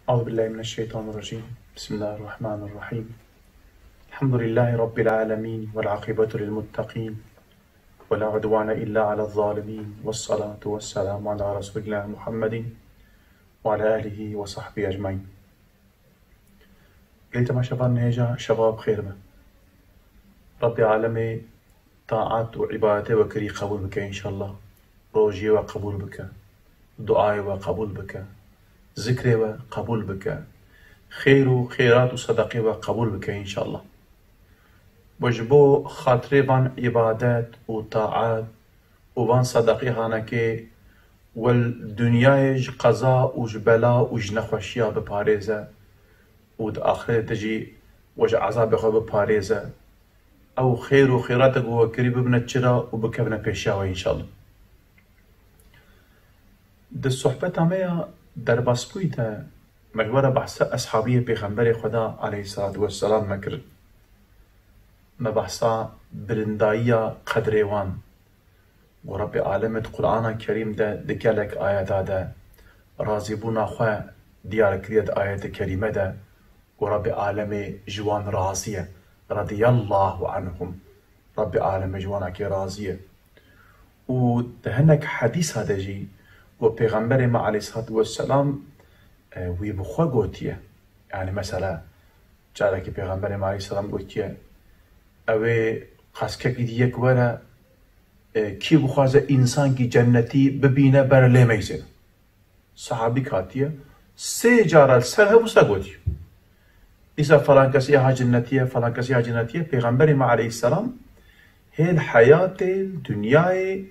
أعوذ بالله من الشيطان الرجيم. بسم الله الرحمن الرحيم. الحمد لله رب العالمين والعاقبة للمتقين ولا عدوان إلا على الظالمين، والصلاة والسلام على رسول الله محمد وعلى آله وصحبه أجمعين. قلت ما شباب نهجا شباب خير ما رب العالمين طاعات وعبادته وكري قبول بك إن شاء الله، روجي وقبول بك، دعاء وقبول بك، ذكر وقبول بك، خير وخيرات وصدقه وقبول بك إن شاء الله. وجبو خاطري بان عبادات وطاعات وبان صدقه هانكي والدنيا قضاء وجبلاء وجنخوشيا بباريزة ود آخرة تجي وج عذاب خو بباريزة أو خير وخيراتك وكري ببنة شرا وبكبنة بيشاوة إن شاء الله. ده الصحبة تامية در باسبويتا مجورة بحثة أصحابية بيغمبر خدا عليه الصلاة والسلام مكر ما بحثة برندائية قدريوان ورب عالمت قرآن الكريم ده دكالك آيات ده رازبونا خواه ديارك دياد آيات كريمة ده ورب عالم جوان رازية رضي الله عنهم. رب عالم جوانك رازية ودهنك حديث هذا جي وبيغمبر ما عليه الصلاة والسلام ويبخوا قوتيه. يعني مثلا جارك بيغمبر ما عليه السلام قوتيه اوه قاسكك ديك ورا كي بخوازه انسان کی جنتی ببینه بر لیمیزه صحابی کاتیه سه جارال سر هبوسا قوتيه إذا فلان كسي ها جنتيه فلان كسي ها جنتيه. بيغمبر ما عليه السلام هي الحياة الدنيا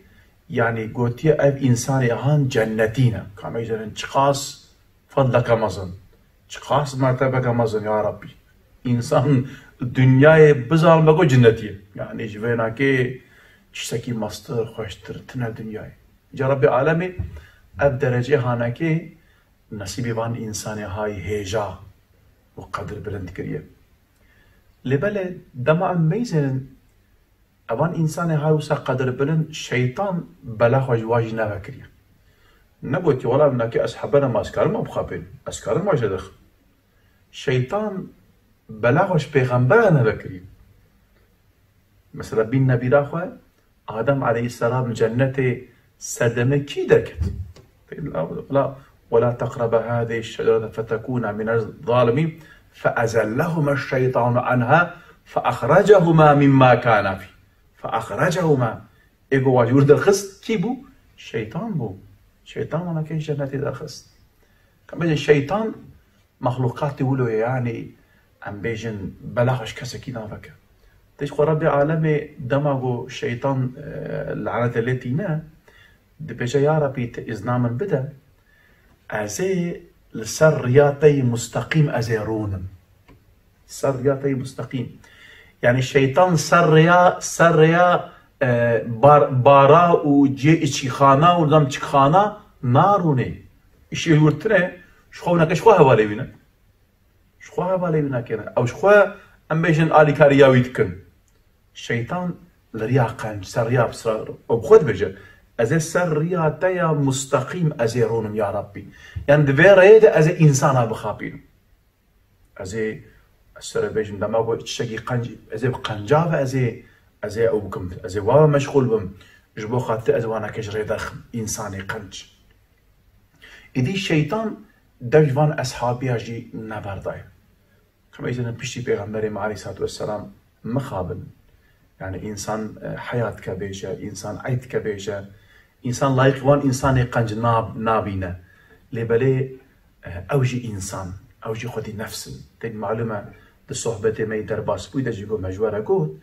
يعني قوتيه اف انسان هان جنتينا كما يجرن چقاس فضلك مزن چقاس مرتبك مزن يا ربي انسان الدنيا بزال مگو جنتيه يعني جوينا كي تشتكي مستر خوشتر تنا الدنيا جا رب العالمين اب درجه هانا كي نصيبي بان انسان هاي هيجا وقدر بلند كريه لبل دمع ميزن اوان انسان هاي وسا قدر بلند شيطان بلا خواج نبكريه نبوتي ولا منك أصحابنا ما أسكار ما بخابين أسكار ما جدخ شيطان بلاغش پیغمبرنا بكرين. مثلا بين نبي راخوا آدم عليه السلام جنة سدمه كي دركت لا ولا تقرب هذه الشجرة فتكون من الظالمين فأزلهما الشيطان عنها فأخرجهما مما كان فيه. فأخرجهما إيجو واجور درخست كي بو شيطان بو شيطان أنا كين جنتي درخست كمان الشيطان مخلوقات يقولوا يعني أم بيجن بلاغش كسكي نافك تيش ربي عالمي دماغو شيطان العنة التي نا دبجا يا ربي إزنامن بدا أزي السرياتي مستقيم أزيرونم سرياتي مستقيم يعني الشيطان سريا بارا و جي اشي خانه و دم چك خانه نارونه اشي يورتره شخونا كشخوا هوالي بينا شخوا هوالي بينا كنا او شخوا ام بيجن آلي كارياوي تكن الشيطان لريا قنج سريا بسرار وبخد بجا ازي سريا تايا مستقيم ازيرونم يا ربي يعني دفير ايدا ازي انسانا بخابينم ازي السر بيجن دماغو اتشاقي قنج ازي بقنجابه ازي او بكم ازي واوا مشغول بم جبو خاطر ازوانا كجري ضخم انساني قنج إدي الشيطان دجوان أصحابي هجي نبرداي كما إذا بيشتي بيغمبري عليه الصلاة والسلام مخابل يعني إنسان حياة كبيجة إنسان عيد كبيجة إنسان لايق وان إنساني قنج نابينا لبلي أوجي إنسان أوجي خدي نفس تين معلومة دي صحبتي مي درباس بويدا جيكو مجوارة قود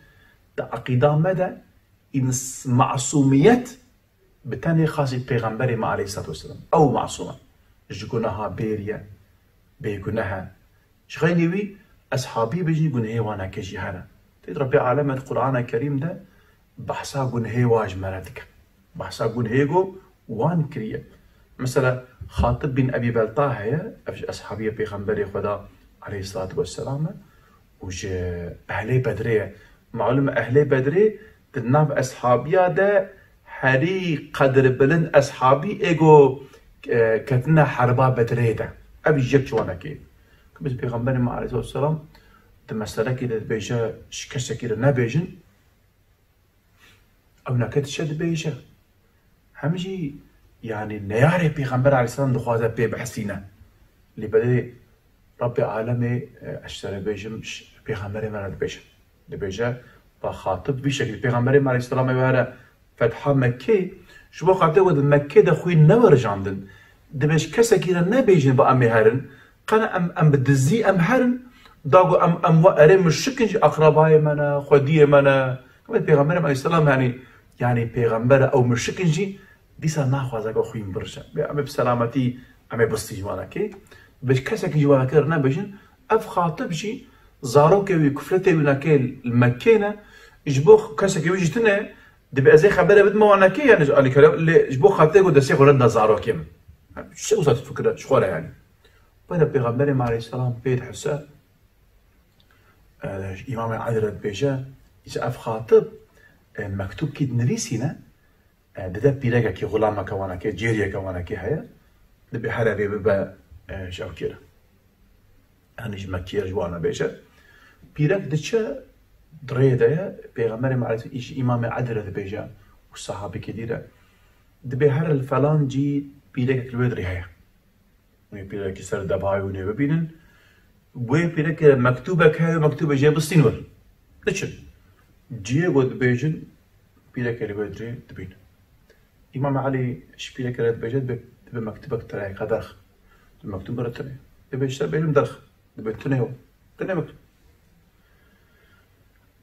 دا عقيدة مدى معصومية بتاني خاصي بيغمبري عليه الصلاة والسلام أو معصومة جيكونها بيريا بيكونها شغينيوي أصحابي بيجي قنهي وانا كجي هنا تيد ربي عالمة القرآن الكريم ده بحثا قنهي واج مراتك بحثا قنهي قو وان كريا مثلا خاطب بن أبي بلطاه أصحابي بيغمبري خدا عليه الصلاة والسلام وج أهلي بدرية معلومة أهلي بدري تناب أصحابيا ده هري قدر بلند أصحابي إيجو كتنا حربا بدريدا ابي جك وانا كي بس پیغمبر ما عليه السلام د مساله کې د بیجه کسه کې نه بیجن او نکت شد بیجه همجي يعني نياري پیغمبر عليه السلام دخوازه بي بحسينه اللي بدي رب عالمي اشتري بيجم پیغمبر ما بيجه لبيجه بخاطب بشكل پیغمبر ما عليه السلام يبقى فتح مكه شو خاطر ود مكه ده خوي نورج عندن دبش كسا كيرا نبيجن بأمي هرن قنا ام بدزي ام هرن داغو ام وارم الشكنج اقرباي منا خديه منا كما پیغمبر عليه السلام يعني پیغمبر او مشكنجي ديسا ناخذ اگه خوين برشا ام بسلامتي ام بستي جوانا كي بش كسا كي جوانا كرنا بيجن اف خاطب شي زاروك وكفلته وناكل المكينه جبوخ كسا كي وجتنا دبي زي خبره بد ما وانا كي يعني قال لي جبوخ خاطيغو دسي خرد زاروك شو وصلت الفكره شخوره يعني بدا پیغمبر عليه السلام بيت حسا امام عادل بيجا اذا اف خاطب مكتوب كي نريسينا ددا بيلاقا كي غلامه كوانا كي جيريا كوانا كي هيا دبي حربي ببا شاوكيرا انا مكيه جوانا بيجا بيلاك دتشا دريدا بيغمر عليه ايش امام عادل بيجا والصحابه كديره دبي هر الفلان جي بيلاك الودري هيا بيلاك سر دباي وني ببينن وي بيلاك مكتوبك هاي مكتوبه جاي بالسينور دتشا جي بود بيجن بيلاك الودري دبين امام علي شبيلك رد بيجت بمكتبك تراي قدرخ المكتوب رتني دبي اشتر بيلم درخ دبي تنيو مكتوب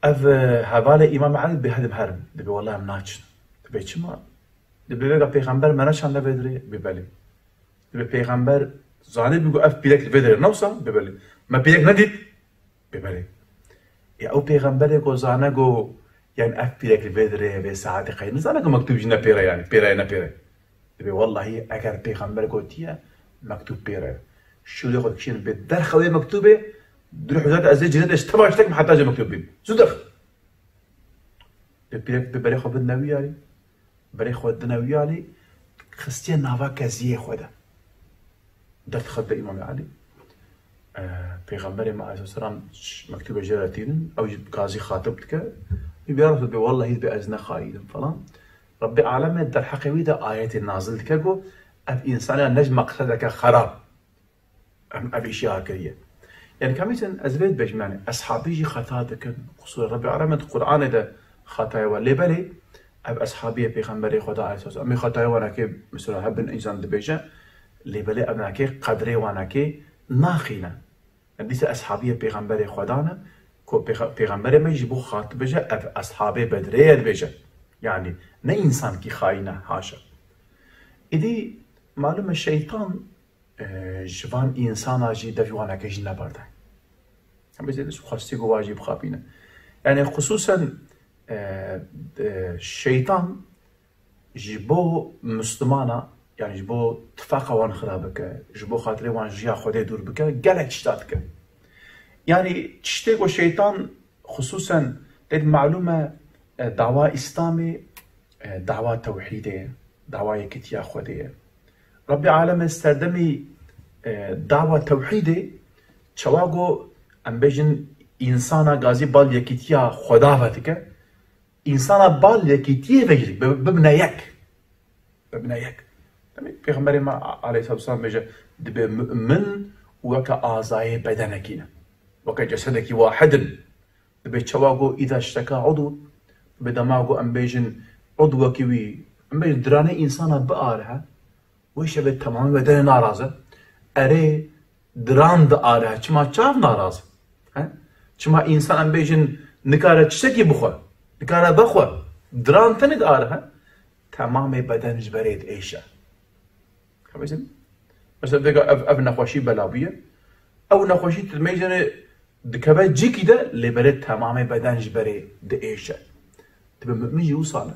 اف هبال امام علي بهدم هرم دبي والله مناچ دبي چما دبي بقى پیغمبر مناش عند بدري ببالي دبي پیغمبر زاني بيقو اف بيلك الفدر نوصا ببالي ما بيلك نديت ببالي يا او پیغمبر کو زانا go يعني اف بيلك الفدر به ساعات قيم زانا go مكتوب جنا بيرا يعني بيرا دبي والله اگر پیغمبر قوتيه مكتوب بيرا شو اللي خد كشين بالدرخه وهي مكتوبه دروح ذات ازي جهد اشتباشتك ما حتى مكتوب بين زو درخ ببالي خو بدناوي يعني بري خو بدناوي يعني خستيان نافا كازيه خدا درت خد امام علي پیغمبر ما عليه السلام مكتوبه جراتين او قاضي خاطبتك بيعرف والله يبي ازنا خايد فلان ربي اعلم در حقيقي ده ايات النازل كجو اف انسان نجم مقصدك خراب ام ابي شيء كريه يعني كميتن ازبيت بجمعني اصحابي خطاتك خصوصا ربي اعلم القران ده خطايا ولا بالي اب اصحابي پیغمبر خدا عليه السلام امي خطايا وانا كي مثلا هبن انسان دبيجا اللي بالي ابنا كي قدري وانا كي ناخينا ديس اصحابي پیغمبر خدانا كو پیغمبر ما يجيبو خاطب جا اب اصحابي بدري بيجا يعني نه انسان كي خاينه حاشا إذا معلوم الشيطان جوان انسان اجي دفوانا كيش نبرده هم بزيدش خاصتي جو واجب خابينه يعني خصوصا الشيطان جبو مسلمانا يعني جبو تفاقه وان خرابك جبو خاطري وان جيا خدي دور بك قالك شتاتك يعني تشتكو الشيطان خصوصا المعلومه دعوة إسلامي دعوة توحيدية دعوة كتيا خودية ربي عالم استردمي دعوة توحيدي شواغو ام بيجن إنسانا غازي بال يكتيا خدافتك إنسانا بال يكتيا بيجري ببنايك پیغمبر ما عليه الصلاة والسلام بيجا دبي من وكا أعضاء بدنكينا وكا جسدك واحد دبي شواغو إذا اشتكى عضو بدماغو ام بيجن عضو كوي ام بيجن دراني انسانا بقارها ويش بيت تمام بدن ناراضه اري دران دقارها چما چاف ناراض ها چما انسان ام بيجن نكاره تشتكي بخو نكاره بخو دران تني دقارها تمام بدن جبريت ايشه خمسين مثلا بقى اب نخوشي بلاويه او نخوشي تميجن دكبه جي كده اللي بريت تمام بدن جبريت ايشه تبى ميجي وصاله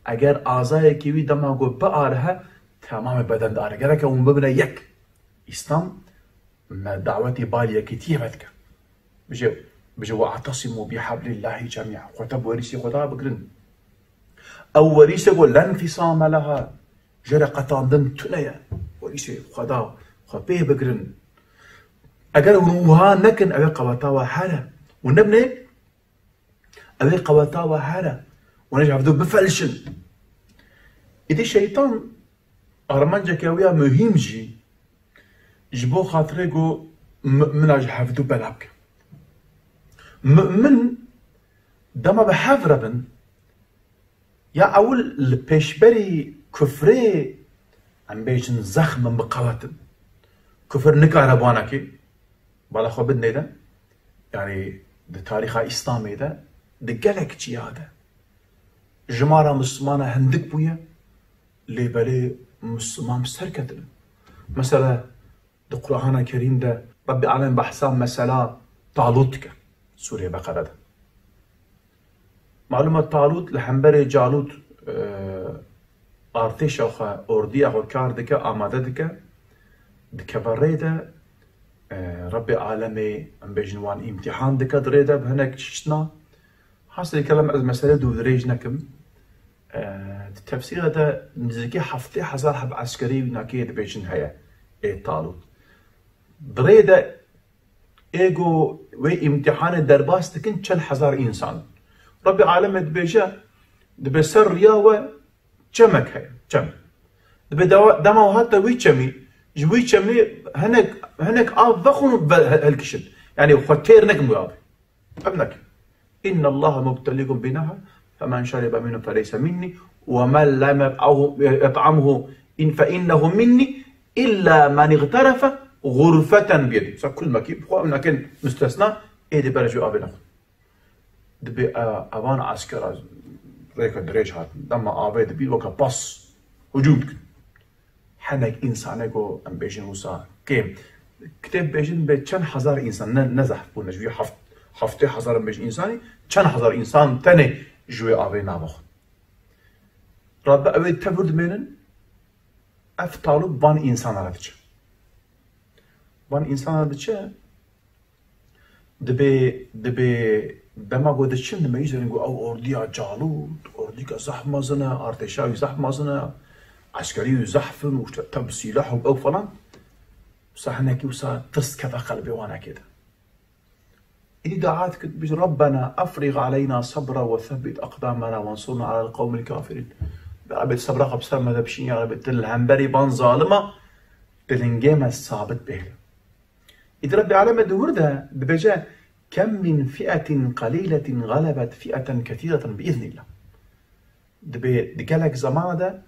اگر اعضای کیوی دماغو بقارها تمام بدن داره اگر که اون ببینه یک اسلام دعوتی باليه كتير بدك بيجي واعتصموا بحبل الله جميعا خطب وريسي خدا بقرن او وريسي قول لا انفصام لها جرى قطان دم تنيا وريسي خدا خو پێ بگرن ئەگەر وها نەکن ئەوێ قەوەتاوە هەرە و نەبنێ ئەوێ قەوەتاوە هەرە ونەش هەفتوو بفەلشن ئیدی شەیتان ئارمانجێکی ویا مهم جی ji bo xatirê got mina ji hevdû bela bike min dema bi hev re bin ya ewil li pêşberî kufrê em bêjin zexmin biqewetin kufr nikare banekê bala xwe bidnê de yanî di tarîxa îslamê de di gelek çiya de ji mara mislimana hindik bûye lêberê misliman bi ser ketine mesela di Qur'ana Kerîm de Rabbi Alem behsa mesela Talut dike Sûreyê Beqere de malum e Talut li hemberê Calut artêşa xwe ordiya xwe kar dike amade dike dikeve rê de Rabbi Alemê em bêjin wan îmtîhan dike di rê de bi hinek tiştina hasilê kelam ez mesele dûdirêj nekim di tefsîre de nizîkî 70,000 heb eskerî nakê dibêjin heye ê Talut di rê de êgo wê îmtîhanê derbas dikin 40,000 însan Rabbi Alemê dibêje dibe ser riya we çemek heye çem dibe dema hatta wî çemî ji wî çemê hinek av vexwin û helkişin yanî xwe têr nekin wî avê ev nekin إن الله مبتليكم بنهر فمن شرب منه فليس مني ومن لم يطعمه فإنه مني إلا من اغترف غرفة بيده كل ما كيف لكن مستثنى إيه دي برجو أبي ناخذ دبي أوان عسكر ريك دريج هات لما أبي دبي وكا باص وجودك حنك إنسانكو أم بيجن وسا كيم كتاب بيجن بچن هزار إنسان نزح بونج في هفته هزار بيج إنساني چن هزار إنسان تاني جوي أبي نابخ رب أبي تبرد منن أف طالب بان إنسان هذا بان إنسان هذا دبي دما قد شن دما يجري نقول أو أرديا جالوت أرديا زحمة زنا أرتشاوي زحمة زنا عسكري زحفن وتب سلاح أو فلان صح هناك وصار ترس كذا قلبي وأنا كده إني دعاتك بج ربنا أفرغ علينا صبرا وثبت أقدامنا وانصرنا على القوم الكافرين بعد صبرا قبسر ما دبشين يا رب الهمبري بان ظالمة دلنجيم الثابت به إذا ربي علامة دور ده ببجاء كم من فئة قليلة غلبت فئة كثيرة بإذن الله دقالك زمان ده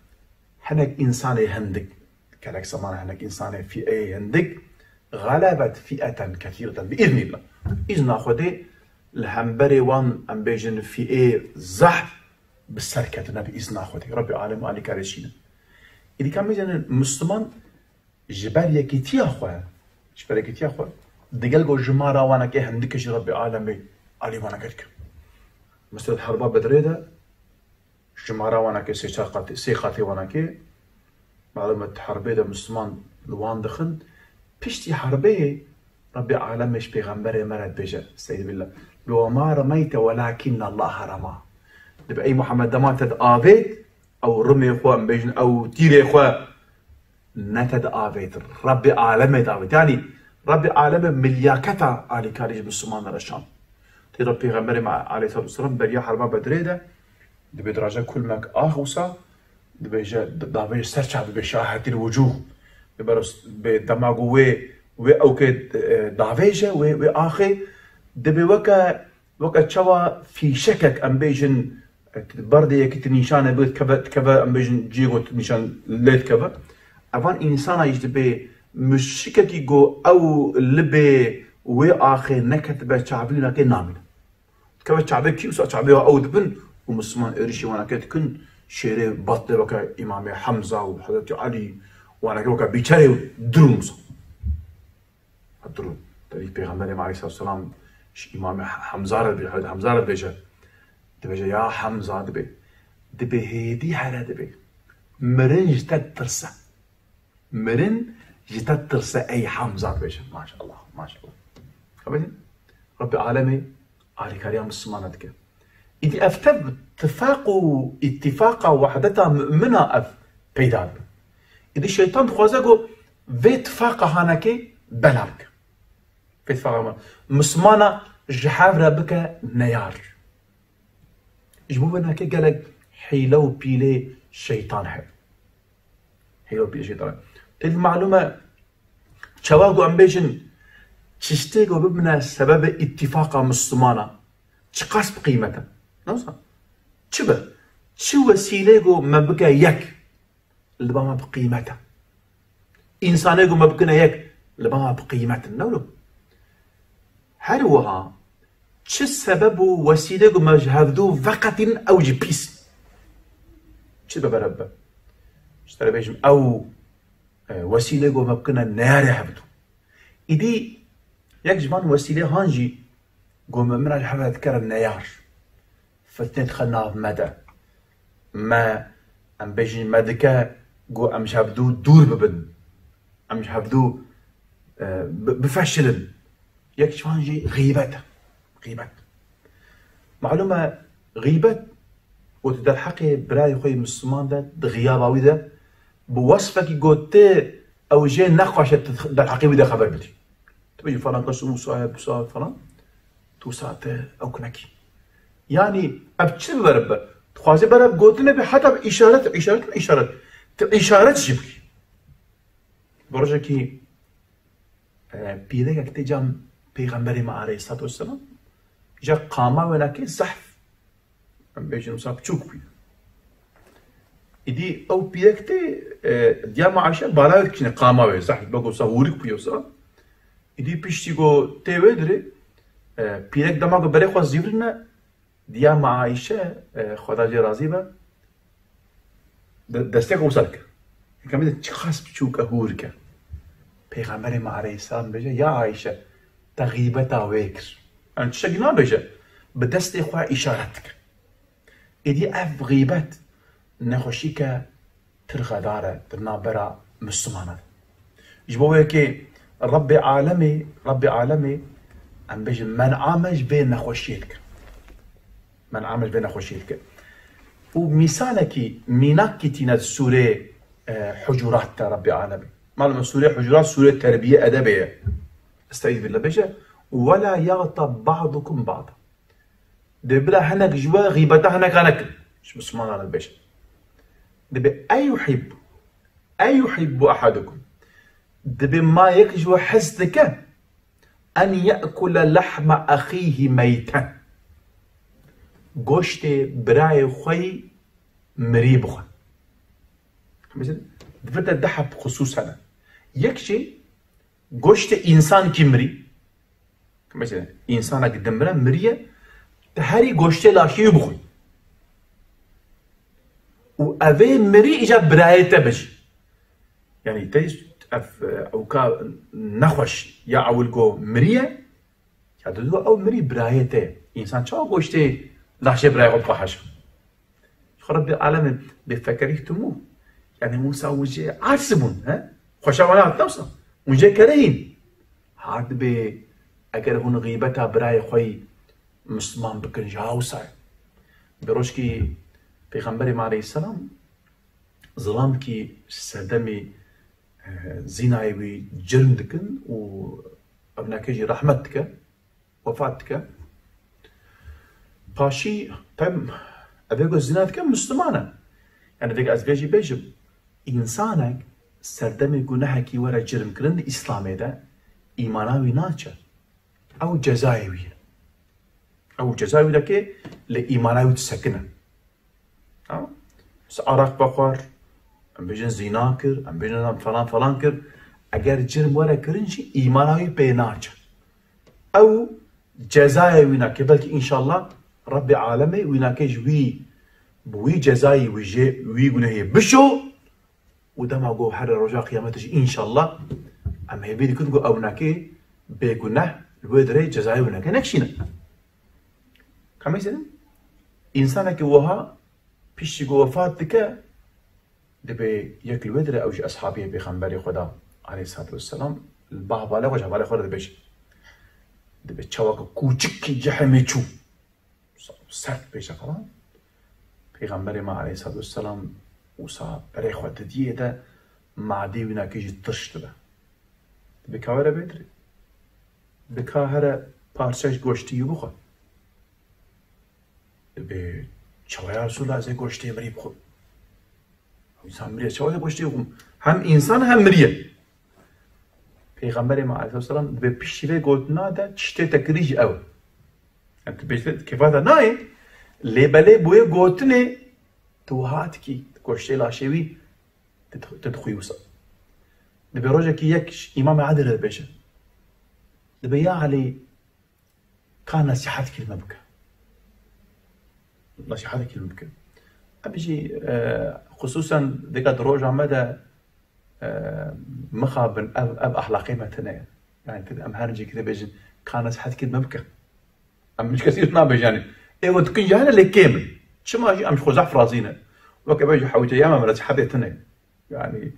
هناك إنساني هندك دقالك زمان هناك إنساني فئة هندك غلبت فئة كثيرة بإذن الله إذن أخذي الهمبري وان أم بيجن فئة زحف بالسركتنا بإذن أخذي ربي عالم وعلي كارشينا إذا كان بيجن مسلمان جبال يكيتي أخوة جبال يكيتي أخوة دقال قو جمارة وانا كي هندكش ربي عالمي علي وانا كدك مثل الحربة بدريدة جمارة وانا كي سيقاتي وانا كي معلومة حربية ده مسلمان لوان دخن بيشتي حربية ربي عالمش بيغمبري مرد بيجا سيد بالله لو ما رميت ولكن الله رمى دبي أي محمد دما تد آفيت أو رمي إخوة بيجن أو تيري إخوة نتد آفيت ربي عالمي داويت يعني ربي عالمي ملياكتا علي كاريج بالسمان رشام تي ربي غمبري مع عليه الصلاة والسلام بريا حربا بدريدة دبي دراجة كل ماك آخوسا دبي جا دافيج سرچا دبي شاهد الوجوه ببرس بدماغو و او که داویجه و آخه دبی وکا چوا فی شکک ام بیجن برده یکی تنیشانه بود کبه ام بیجن جیگو تنیشان لید کبه اوان انسان ایش دبی مشککی گو او لبی و آخه نکت به چعبی نکه نامین کبه چعبی کیوسا چعبی او دبن و مسلمان ارشی وانا که تکن شیره بطل وکا امام حمزه و حضرت علی وانا که وکا بیچاره درومسا الدرود تاريخ پیغمبر عليه الصلاة والسلام إمام حمزة بيجا دبيجا يا حمزة دبي هيدي حالة دبي مرن جتت ترسى مرن جتت ترسى أي حمزة بيجا ما شاء الله ما شاء الله خبرين ربي عالمي علي كريم السمانة إذا أفتب اتفاقا وحدتها منها بيدان إذا الشيطان خوازقو في اتفاق هانكي بلارك في اتفاق مسمانا جحافرة بك نيار جبو بناكي قالك حيلو بيلي شيطان حب حيلو بيلي شيطان المعلومة شواغو أمبيجن تشتيغو ببنا سبب اتفاق مسلمانا تقاس بقيمته نوصل تشبه شو وسيلة ما بقى يك اللي ما بقيمته إنسانه ما بقى يك اللي ما بقيمته نولو هل هو شو السبب وسيلة ما جهدو فقط أو جبيس شو ببرب اشتري بيجم أو وسيلة ما بقى نار هبدو إدي يك جمان وسيلة هانجي قوم من الحفلة تذكر النيار فتنت خلنا مدى ما ام بيجي مدكا قو ام شابدو دور ببن ام شابدو بفشلن يك جمان جي غيبت معلومة غيبت وتدر حقي براي خوي مسلمان ده غياباوي ده بوصفك قوتي او جي نقاشة در حقي وده خبر بدي تبي فلان قسمو صاحب فلان تو ساعته او كنكي يعني ابتشي برب تخوازي برب قلتنا بحتى بإشارة إشارة جبلي برجكي بيدك اكتجام بيغمبري ما عليه الصلاة والسلام جا قاما وناكي زحف بيجي مصاب تشوك بي إدي أو بيدك ديا معاشا بالا كشني قاما وزحف بقول صورك بيوصل إدي بيشتي جو تيودري پیرک دماغ بره خواست زیورنه دیا معایشه خدا جی راضی با دسته کو سرک کمی چه خاص بچوک هور که پیغمبر ما علیه السلام بجه یا عایشه تغیبت آویکر ان چه گنا بجه به دست خوا اشارت که ایدی اف غیبت نخوشی که ترغداره درنا برا مسلمانه جبوه که رب عالمی ام بيجي من عامج بين نخوشيتك ومثالك ميناك تينا سورة حجرات رب العالمين معلومة سورة حجرات سورة تربية أدبية استعيذ بالله بيجي ولا يغتب بعضكم بعضا دبلا هناك جوا غيبتها هناك مش مسلمان على البشر دبي أي يحب أحدكم دبي ما يكجوا حزتك أن يأكل لحم أخيه ميتا گوشت برای خوی مری بخواه دفتا دحب خصوصا یک شی گوشت انسان کی مری مثلا انسان اگه دمره مریه هری گوشت لاشی بخوی و اوه مری ایجا برای تبجی یعنی تیز او کا نخوش یا اول گو مریه یا دو او مری برای ته انسان چا گوشت لاشی برای خود بخوش خراب العالم بفکریه تمو يعني موسى وجه عارسبون ها خوشاوانا توصل وجه كرين هاد بي اگر هون غيبتا براي خوي مسلمان بكن جاوسا بروشكي پیغمبر عليه السلام ظلام كي سدمي زيناي وي جرم دكن و ابناكي رحمتك وفاتك باشي تم ابيغو زيناتك مسلمانه يعني ديك از بيجي انسانك سردمي گناهكي ورا جرم كرن اسلامي ده ايماناوي ناچه او جزايوي ده كي لايماناوي تسكنه بس عراق بخور ام بيجن زنا كر ام بيجن فلان كر اگر جرم ورا كرنشي ايماناوي بيناچه او جزايوي ناكي بلكي ان شاء الله رب العالمين ويناكيش بوي جزاي وي گناهي بشو ودما جو حر رجاء قيامته ان شاء الله اما هي بيدي كنت او ناكي بگناه الودري جزاي وناكي نكشينا كما يسن انسانك وها بيش جو وفاتك دبي ياك الودري او اصحابي بيغمبري خدا عليه الصلاه والسلام البابا لا وجه بالي خدا دبي تشاوك كوچك جحمچو سرت بيش خلاص پیغمبر ما علیه السلام وسا برای خود دیه ده معدی وینا که جی ترشت ده بکا وره بدری بکا هر پارچش گوشتی بخور به چوای رسول از گوشتی مری بخور انسان مریه چوای گوشتی بخور هم انسان هم مریه پیغمبر ما علیه السلام به پیشی گوتنا ده چشته تکریج او انت بیشتر کفاته نه لیبله بوی گوتنه تو هات کی گوشتی لاشوی تدخوی وصل دبي روجك يك إمام عادل بيشه دبي يا علي كان نصيحات كلمة بك نصيحات كلمة بك أبيجي خصوصا ذيك روجا مدى مخابن أب أخلاقي مثلا يعني كذا أم هرجي كذا بيجي كان نصيحات كلمة بك أم مش كثير نابج يعني إيه وتكون جهنا اللي كامل شو ما أم خزع فرازينه وك بيجي حوجي ياما من نصيحات يعني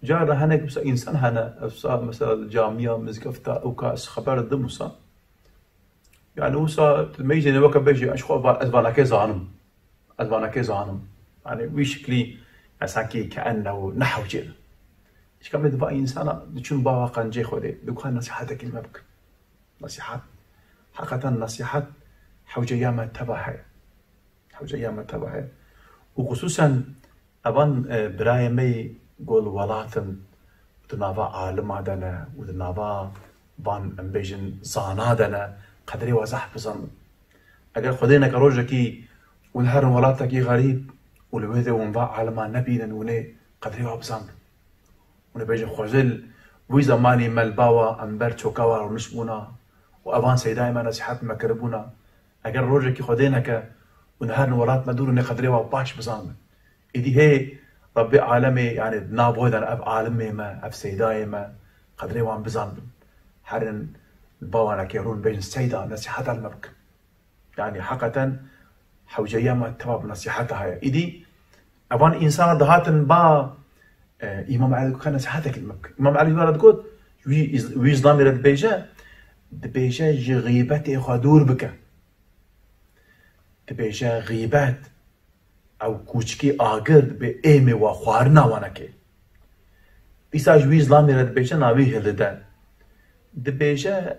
جارة هناك بس إنسان هنا مثلا الجامعة مزقفتا أو كاس خبر الدموسا يعني وصا تميز إنه وقت بيجي أشخاص أزبانا كيزانم يعني بشكلي أساكي كأنه نحو جيل إيش كم يدفع إنسان تشون بابا قنجي خودي بكون نصيحتك المبك نصيحات حقيقة نصيحات حوجي ياما تبعها وخصوصا أبان برايمي قول ولاتن ودنافا عالم عدنا ودنافا بان امبيجن زانا دنا قدري وزح بزن اگر خدينا كروجكي ونهر ولاتكي غريب ولويده ونبا عالما نبينا وني قدري وبزن ونبيجن خوزل وي زماني ملباوا امبر تشوكاوا ونشبونا وابان سيداي ما نصيحات مكربونا اگر روجكي خدينا ك ونهر ولات مدور قدري وباش بزن إدي هي ربي عالمي يعني نابود أنا أب عالمي ما أب سيداي ما قدري وان بزن حرن البوانا كيرون بين السيدة نصيحتها المبك يعني حقا حوجيا ما تباب نصيحتها إدي أبان إنسان دهاتن با إمام علي كان نصيحتك المبك إمام علي ورد قد ويزلامي رد بيجا دبيجا غيبتي خدور بك دبيجا غيبات او کوچکی آگرد به ایمه و خوارنا وانکه ایسا جویز لامی رد بیجه ناوی هلده دبیجه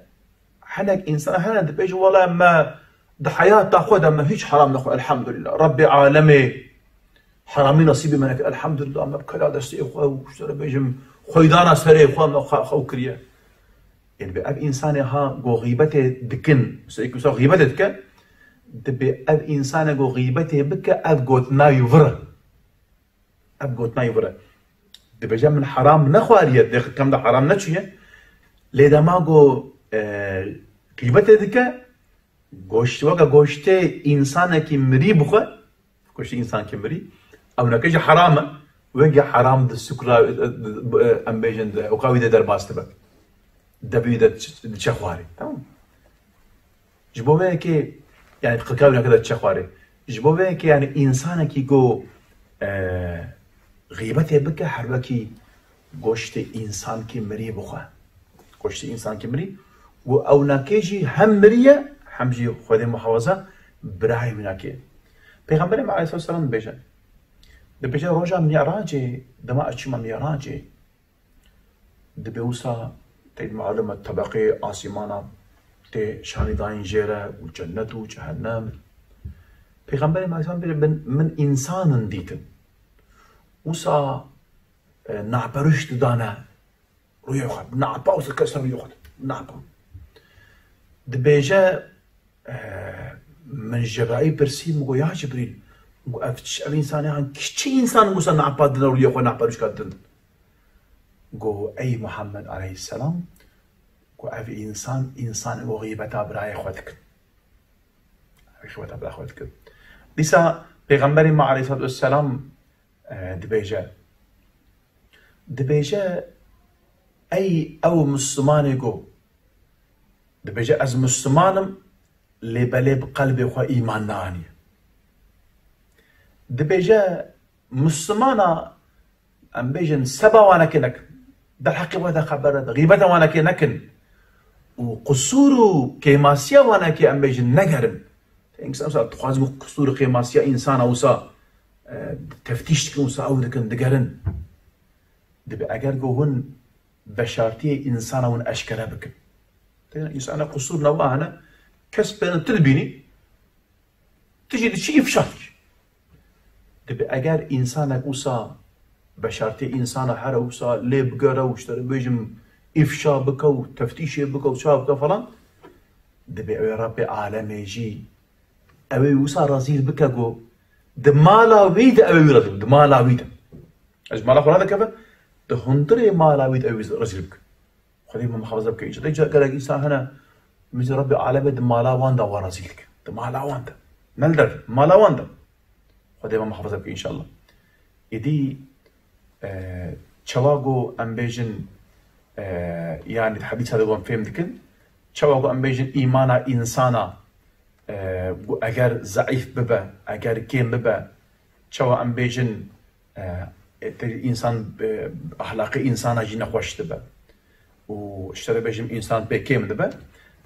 حنك انسان هنا دبيجه والله ما ده حياة تاخذها ما هيش حرام ناخذ الحمد لله ربي عالمي حرامي نصيبي منك الحمد لله ما بكلا دستي وشتري بيجم خويدانا سري خو كريا يعني بأب إنسان ها جو غيبته دكن سيكو غيبته دكن دبي أب إنسان جو غيبته بك أب جوتنا يفرا أب جوتنا يفرا دبي جا من حرام نخواريه دخل كم ده حرام نشيه لذا ما جو غيبته دكن گوشت وقت گوشت إنسان کی مری بخو گوشت إنسان کی مری أو نكيج حرامه ويجي حرام ده سكرا أم بيجن ده وقاوي ده درباس تبع دبي ده تشخواري تمام جبوه كي يعني قاوي كذا تشخواري جبوه كي يعني إنسان كي جو غيبته بك حربكي گوشت إنسان کی مری بخو گوشت إنسان کی مری و أو نكيجي هم مريه همجي خودي محافظة براي مناكي پیغمبر عليه الصلاة والسلام بيجن دبيجا روجا ميراجي دما أشما ميراجي دبيوسا تيد معلومة طبقي آسيمانا تي شاني داين جيرا والجنة وجهنم پیغمبر عليه الصلاة والسلام من إنسان ديتن وسا نعبرش دانا روي خد نعبا وسا كسر يخد نعبا دبيجا من جبائي برسيم وقو يا جبريل وقو افتش الانسان يعني كشي انسان موسى نعبا دنا ولي اخوة نعبا رش كدن وقو اي محمد عليه السلام وقو اف انسان وغيبتا براي اخوتك غيبتا براي اخوتك لسا پیغمبر ما عليه الصلاة والسلام دبيجا اي او مسلمان يقو دبيجا از مسلمانم لبلي بقلبي خو ايمان ناني دبيجا مسلمانا ام بيجن سبا وانا كنك ده الحقيقة وهذا خبر غيبة وانا كنكن وقصور كيماسيا وانا كي ام بيجن نقرن انسان صار تخازم قصور كيماسيا انسان اوسا تفتيش كون سا او دكن دقرن دبي اگر جو هن بشارتي إنسان ون أشكره بكن إنسان قصور نواهنا كس بين تلبيني تجي شيء يفشلك دبي أجر إنسانك وصا بشارتي إنسان حرا وصا ليه بقرا واشتري بيجم إفشا بكا وتفتيش بكا وشاب بكا فلان دبي أوي ربي عالم يجي أوي وصا رزيل بكا جو دمالا ويد أوي رزيل دمالا ويد أجمالا فلان كذا تهندري مالا ويد أوي رزيل بكا خليه ما محافظة بكا إيش رجع قال إنسان هنا مثل ربي عالم دمالا واندا ورزيلك دمالا واندا نلدر مالا واندا خليه ما محافظة بكا إن شاء الله إدي تشواغو أمبيجن يعني الحديث هذا هو فهم دكن تشواغو أمبيجن إيمانا إنسانا أجر ضعيف ببا أجر كيم ببا تشوا أمبيجن إنسان أخلاقي إنسانا جينا خوش دبا واشتري بيجم إنسان بكيم دبا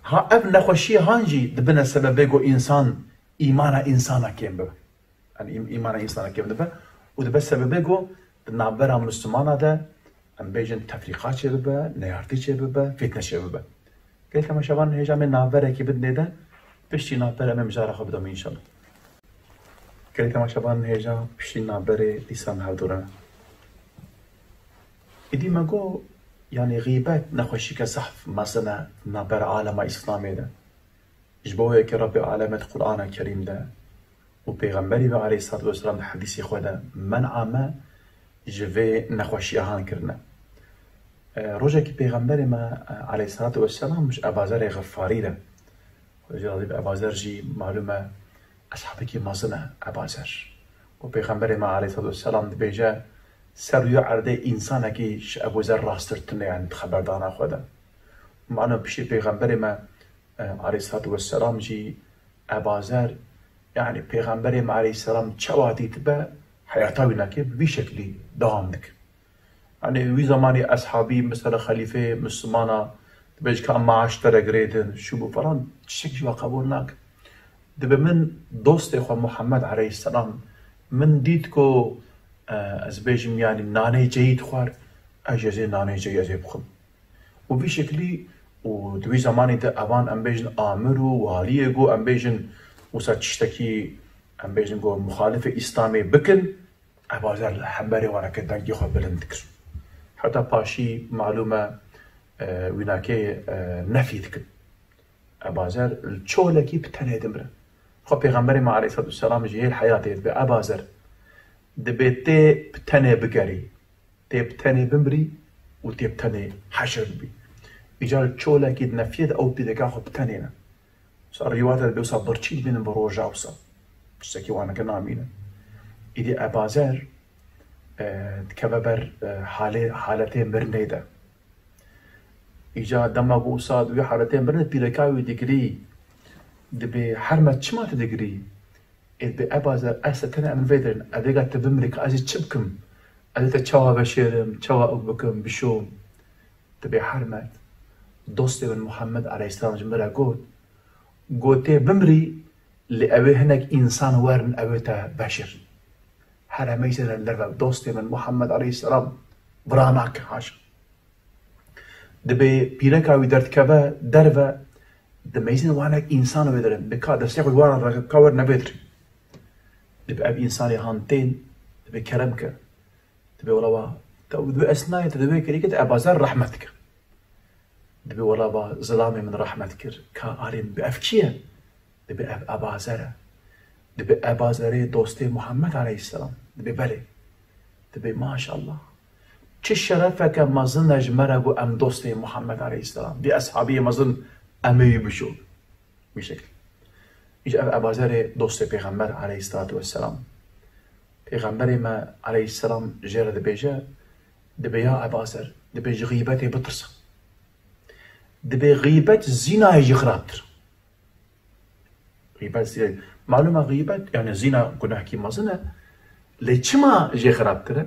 ها أبنا خوشي هانجي دبنا سبب بيجو إنسان إيمانا إنسانا كيم ببا يعني إيمانا إنسانا كيم دبا ودبا سبب بيجو نابرا مسلمانا ده ام بيجن تفريقات شبه نيارتي شبه فتنه شبه قلت كما شبان هيجا من نابرا كي بدنا ده بشتي نابرا من مجارة خبدهم ان شاء الله قلت كما شبان هيجا بشتي نابرا لسان هالدورنا إدي ما قو يعني غيبات نخوشي كصحف مثلا نابرا عالم إسلامي ده جبوه كي ربي عالمة القرآن الكريم ده وبيغمبري عليه الصلاة والسلام حديثي خودا من عامة جوه نخوشی آهان کرنه روزه که پیغمبر ما علیه الصلاة والسلام مش ابازر غفاری ده جالب ابازر جی معلومه اصحابی که مازنه ابازر و پیغمبر ما علیه الصلاة والسلام بیجه سر عرده انسانه که ابازر راسترتنه یعنی خبردان خوده معنا بشی پیغمبر ما علیه الصلاة والسلام جی ابازر يعني پیغمبر ما علیه السلام چوادی تبه حياتاوي ناكب بشكل دامك يعني وي زماني أصحابي مثلا خليفة مسلمانا تبيج كان معاش ترى جريدن شو بفران تشك شو قبولناك دب من دوست إخوة محمد عليه السلام من ديتكو أزبيجم يعني ناني جيد خوار أجازي ناني جيد أزي بخم وبشكلي ودوي زماني ده أبان أمبيجن آمرو واليجو أمبيجن وسا تشتكي ام بيجن جو مخالف اسلامي بكن ابازر حمبري وانا كدنجي خو بلندكس حتى باشي معلومه ويناكي نفي ذكر ابازر الشولكي بتنه دمره خو پیغمبر ما عليه الصلاه والسلام جي الحياه تبع ابازر دبيتي بتنه بقري تي بتنه بمري وتي بتنه حشر بي اجار الشولكي نفي او بيدكا خو بتنه صار روايه بيوصل برشيد بين بروجا وصل بشتكي وانا كنا مينا إدي أبازر تكبر حالتين برنيدا إجا دماغو صاد ويا حالتين برنيد بيلكاوي ديجري دبي حرمة شمات ديجري إدي أبازر أستنا من فيدرن أديقا تبمرك أزي تشبكم أدي تشوا بشيرم تشوا أبكم بشوم دبي حرمة دوستي من محمد عليه السلام جمرا قوتي بمري لأبي هناك إنسان ورن أبيته بشر هذا ميزة للرب دوستي من محمد عليه السلام براناك حاشا دبي بيركا ويدرت كبا دربا دميزين وانك إنسان ويدرن بكا دستيق وانا كاور نبيتري دبي أبي إنساني هانتين دبي كرمك دبي ولا دبي أسناي دبي كريكة أبازر رحمتك دبي ولا ظلامي من رحمتك كارين بأفكيه دبي أبازره دبي أبازره دوستي محمد عليه السلام دبي بله دبي ما شاء الله چه شرفك مازن نجمرگو ام دوستي محمد عليه السلام دي أصحابي مازن أمي بشو بشكل إجا أبازره دوستي پیغمبر عليه الصلاة والسلام پیغمبر ما عليه السلام جرى دبي جا دبي يا أبازر دبي غيبتي بترسا دبي غيبت زنا يجي خرابتر غيبت زنا معلومة غيبت يعني زنا كنا حكي مازنه لچما جي خرابتر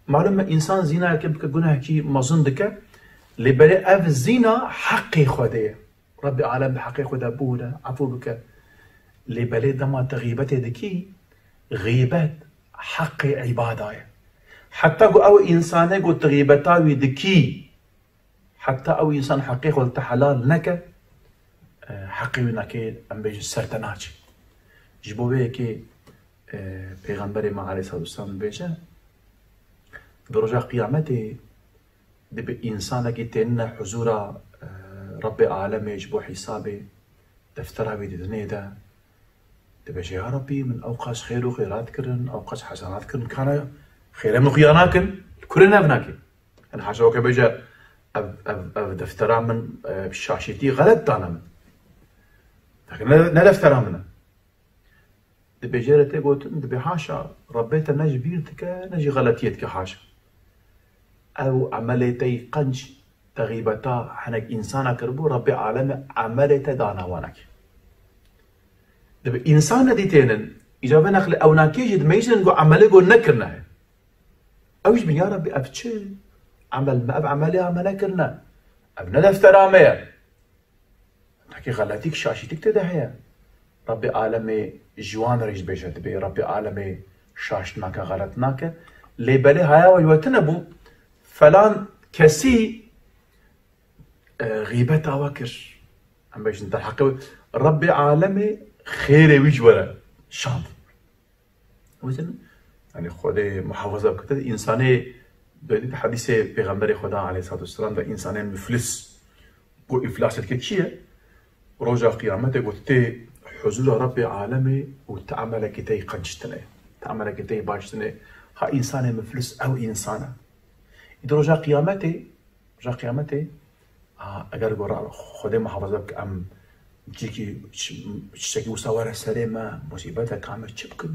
معلومة إنسان زنا كبك جناه كي مظن دكا لبلا أف زنا حقي خديه ربي عالم بحقي خدا بودا عفو بك لبلا دما تغيبته دكي غيبت حقي عبادة حتى جو أو إنسانه جو تغيبتاوي دكي حتى او انسان حقي خلت حلال نك حقي نك ام بيج سرتناج جبو بيكي پیغمبر ما عليه الصلاه والسلام بيجه برجع قيامته دب انسان كي تن حضور رب العالمين يجبو حسابه دفترها بيدني ده دبجي يا ربي من اوقات خير وخيرات كرن اوقات حسنات كرن كان خير من خياناكن كلنا بناكن انا حاشوك بيجا اب دفترها من بشاشتي غلط انا من لكن لا دفترها منه دبجيرتي قلت دبي حاشا ربيت نجي بيرتك نجي غلطيتك حاشا او عمليتي قنج تغيبتا حنك انسانا كربو ربي عالم عمليتا دانا وانك دبي انسان دي تينن اجابه نخل او ناكيجد ميجن نقول عملي قول نكرنا او يجبن يا ربي ابتشي عمل ما اب عملي عمل نكرنا ابنا دفترامية حكي غلطيك شاشتك تدهيا ربي عالمي جوان ريش بيجا دبي ربي عالمي شاشتناك غلطناك لي بلي هيا ويوتنبو فلان كسي غيبة واكر عم باش انت الحق ربي عالمي خيري ويجولا شام وزن يعني خدي محافظة بكتة إنساني بدي حديث پیغمبر خدا عليه الصلاة والسلام ده إنساني مفلس قو إفلاس الكتشية رجع قيامته قلت حضور ربي عالمي وتعمل كتاي قنجتني تعمل كتاي باجتني ها إنساني مفلس أو إنسانة إذا رجع قيامته اگر گورا خودم محافظه بک ام جيكي تشتكي وصورة سليمة مصيبتها كامل تشبكن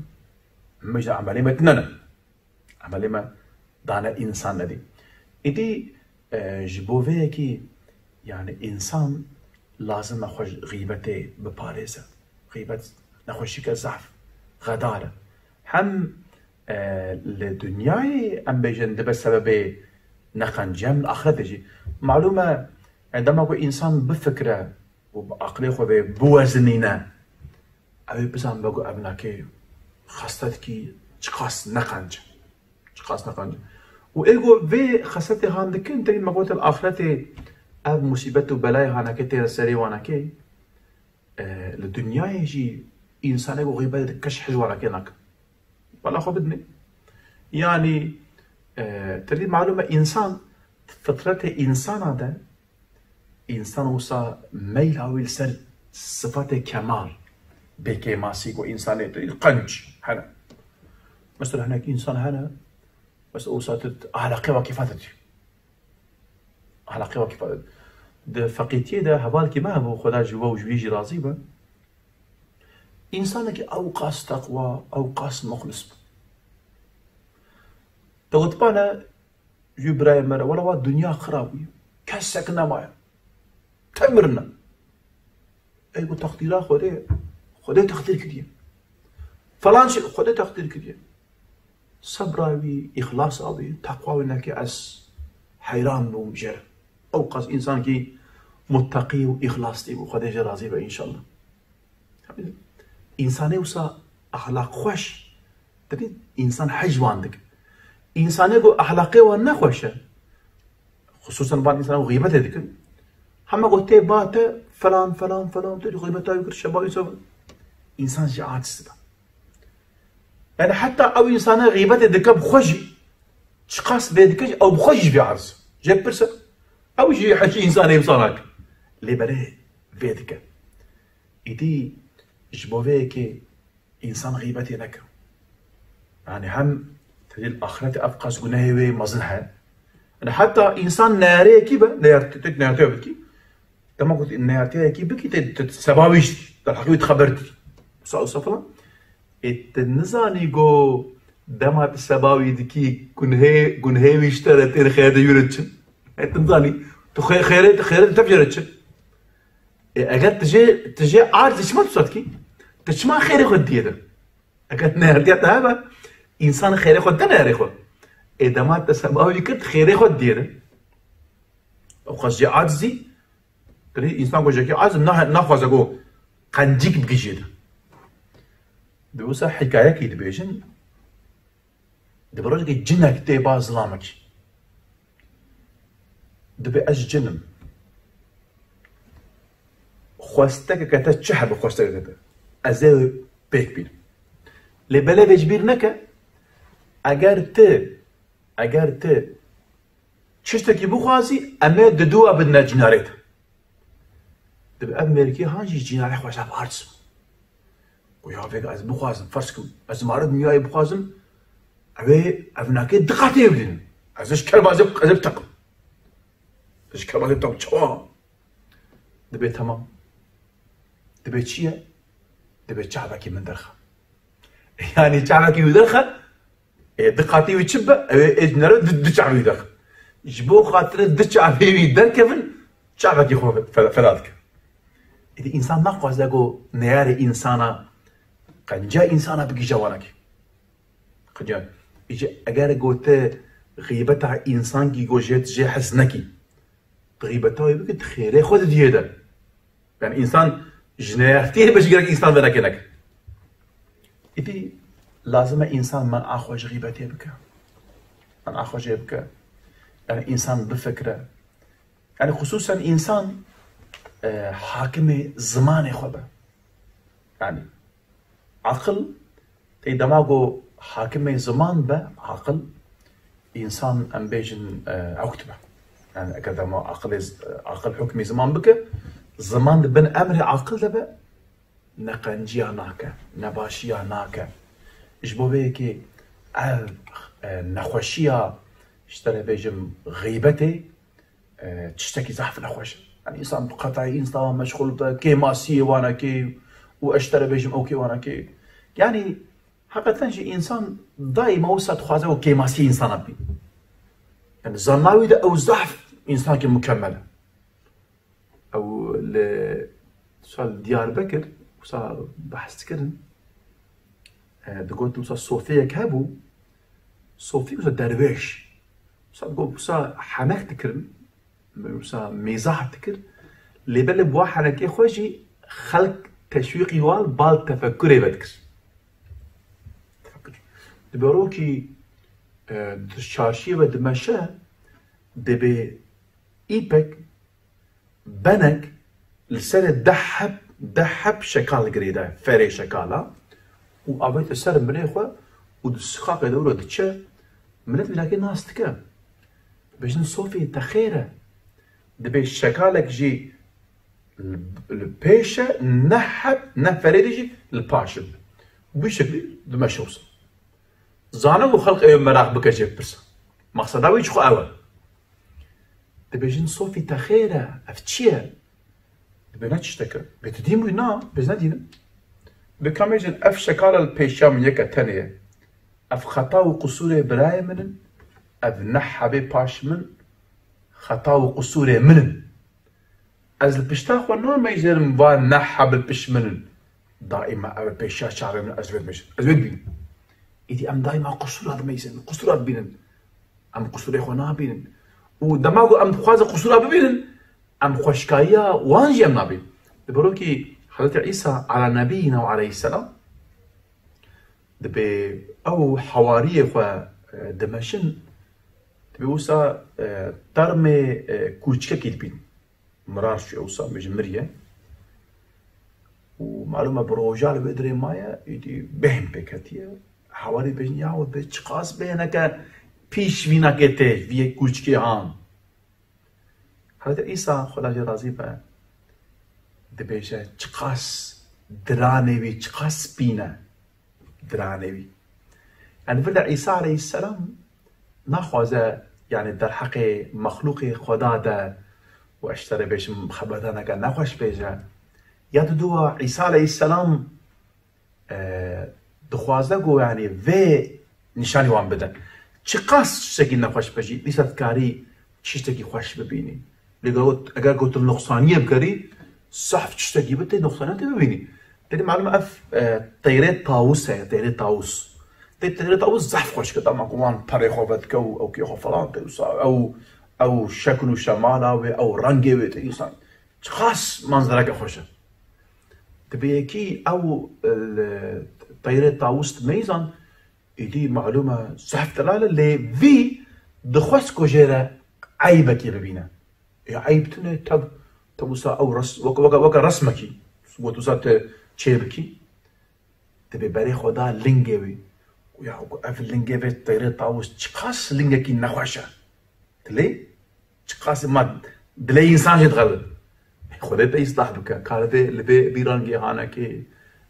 مش عملية متننة عملية دانا إنسان ندي إدي جبوفيه كي يعني إنسان لازم نخوش غيبته بباريزة غيبة نخوش شكل زعف غدارة هم لدنياي أم بيجن دبا سبب نقنجة من آخرته معلومة عندما أقول إنسان بفكره وبعقله خواه بوزنينه أبي بزن بگو ابنكي خاستتكي چقاس نقنج و ايگو في خاستتي هاندكين ترين مقوت الآخرة اب مصيبت و بلاي هانكي تير سري وانكي لدنيا يجي إنسان ايگو غيبه كش حجوانكي ناك ولا خو بدني يعني تريد معلومة إنسان فطرته إنسان هذا إنسان وصا ميل هاوي سر صفات كمال بكماسيك وإنسان القنج هنا مثلا هناك إنسان هنا بس وصلت علاقة وكيفاتك ده فقيتي ده هبالك ما هو خدا جوا وجويجي راضي إنسانك أو قاس تقوى أو قاس مخلص تغطبانا جبراي مرة ولا الدنيا خرابية كسكنا معي تمرنا ايقو تقديرها خده تقدير كديه فلان شيء خده تقدير كديه صبر بي إخلاص أبي تقوى إنك أس حيران بومجر أو قاس إنسان كي متقي وإخلاص تيبو خده جرازي بإن شاء الله إنساني وسا أخلاق خوش تبين إنسان حجوان دك إنساني قو أخلاقي وانا خوشه خصوصا بعض إنسان غيبته دك هم قلت بات فلان تدي غيبته يكر شباب يسوي إنسان جاعات استدا يعني حتى أو إنسان غيبته دك بخوجي شقاس بيدكش أو بخوجي في عرض جاب برسا أو يجي حكي إنسان يبصرك لي بري بيدك إدي جبوفيك إنسان غيبته لك يعني هم تجي الآخرة أفقس قناهي مزنحة يعني حتى إنسان ناري كيبا نارتي بكي تما قلت نارتي كيبا كي تسباويش الحقيقة تخبرتي سؤال صفلا النزاني جو دما تسباوي دكي قناهي ويشترى خير يورتشن النزاني خير تفجرتشن أجد تجي عارف ما تصدقي تشما خير خدي هذا أجد نارتي تهابا إنسان خير خد ناري خد إذا ما تسمعوا كت خير خد ديره أو خزي عجزي تري إنسان وجهك عجز نخوز أقول قنجيك بجيده دوسا حكاية كي تبيجن دبروج كي جنك تبا ظلامك دبي أز جنم خواستك كتا تشحب خواستك كتا أزاوي بيك بين لبلا بيجبير نكا أجر ت تشتكي بخوازي أما ددوها بدنا جناريت دبي أمريكي هانجي جناري خواسا بارتس ويا فيك از بخوازم فرسكم از مارد مياي بخوازم أبي أبناكي دقاتي يبدين ازش كلمة أزب تقم ازش كلمة أزب تقم شوام دبي تمام دبي تشيه دبي شعبكي من درخه يعني شعبكي يدرخه دقاتي وتشبه اجنرو ضد شعبي يدرخه جبو خاطر ضد شعبي يدركفن شعبكي خو فلاتك إذا إنسان ما قصده نياري إنسانا قنجا إنسانا بقي جوانك قنجا إجا أجار قوته غيبتها إنسان كي جوجت جي حزنكي غيبتها يبقى تخيره خود ديدا يعني إنسان جناحتيه باش يقولك إنسان بناكنك إذا لازم إنسان من أخوج غيبته بك من أخوج بك يعني إنسان بفكره يعني خصوصا إنسان حاكم زمان خوبه يعني عقل تي دماغه حاكم زمان به عقل إنسان أم بيجن عكتبه يعني أكذا ما عقل حكمي زمان بك زمان بن أمر عقل دبه نقنجيا ناكا نباشيا ناكا إجبو بيكي نخوشيا اشتري بيجم غيبتي تشتكي زحف نخوش يعني إنسان قطعي إنسان مشغول بكي ماسي وانا كي واشتري بيجم أوكي وانا كي يعني حقيقة شي إنسان دايما وسط خوازه وكي ماسي إنسان بي يعني زناوي ده أو زحف إنسان كي مكملة أو سؤال ديار بكر وصار بحث كرن دقوت وصار صوفيا كابو صوفي وصار درويش وصار تقول وصار حناك تكرن وصار ميزاح تكر اللي بل بواحد كي خوجي خلق تشويقي وال بال تفكري بدكر تفكر دبروكي الشاشية ودمشى دبي إيبك بنك لسنة دحب شكال قريدة فري شكالا وأبيت السر مريخوا ودسخاق دورو دتشا منت لكن ناس تكا باش صوفي تخيره دبي شكالك جي البيشة نحب نفريدجي الباشب بشكل دمشوص زانو خلق ايوم مراق بك جيب برسا مقصدا ويش خو اول دبي صوفي تخيره افتشيه دبي نتشتكى بتديم وينا بس ندينا بكاميجن اف شكال البيشة من يكا تانية اف خطا وقصور براي منن اف نحبي باش من خطا وقصور منن از البشتا خو نور ما يجير مبان نحب البش منن دائما او البيشة شعبي من ازود مش ازود بين إذا أم دائما قصورات ميزن قصورات بينن أم قصور إخوانا بينن ودماغو أم خوازة قصورات بينن أم خوشكايا وانجي أم نابين دبروكي حضرت عيسى على نبينا وعليه السلام دبي أو حواري إخوة دمشن دبي وسا ترمي كوچكا كيلبين مرارش أوسا مجمرية ومعلومة بروجال بدري مايا يدي بهم بكتية حوالي بين ياو بتشخاص بينك بيش فينا كتير في كوچكي عام حضرت عيسى خلاجي راضي با دبيجا تشخاص دراني بي تشخاص بينا دراني بي يعني بلا عيسى عليه السلام ناخوذ يعني در حق مخلوق خدا ده واشتري بيش مخبرتنا كان ناخوش بيجا ياد دوا عيسى عليه السلام دخوازه گو يعني في نشاني وان بدن چی قاس شتكي نخوش بجي ليست كاري چشتكي خوش ببيني لقوت اگر قلت النقصانية بكاري صحف چشتكي بتي نقصانية ببيني تاني معلومة اف طيرات طاووس هي طيرات طاووس طيرات طاووس زحف خوش كده ما كمان باري خوفتك او كيخو فلان او شكل وشمالة او رنگي ويت انسان خاص منظرك خوشه تبيكي او طيرات طاووس ميزان إلي معلومة صحف دلالة اللي في دخوس كوجيرة عيبك يبينا عيب تنه تبوسا أو وقا رسمكي وتوسا تشيبكي تبي بري خدا لينجوي ويا أف لينجوي تيري طاوس تشخاص لينجكي نخواشا تلي تشخاص ما دلي إنسان يتغلب خدا بيصلح بك كاربي لبي بيرانجي هانا كي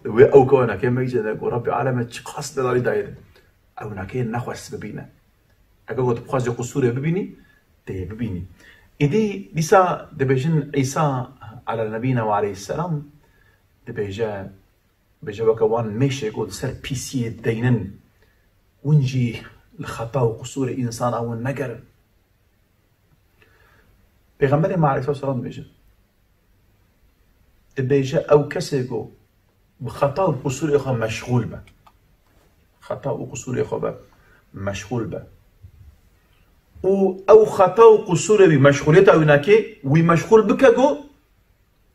لبي أو كونا كي ميجي وربي عالم تشخاص دلالي داير أو ناكي نخواس ببينا أقول تبخاز قصوري ببيني تي ببيني إدي ديسا دبيجن عيسى على نبينا وعليه السلام دبيجا وكوان ماشي يقول سر بيسي دينن ونجي الخطا وقصور الإنسان أو النقر بيغمبري مع عليه الصلاة والسلام دبيجا أو كسيقو بخطا وقصور إخوة مشغول به خطا وقصور إخوة مشغول به أو خطا وقصور بمشغوليته أو ناكي ومشغول بكاكو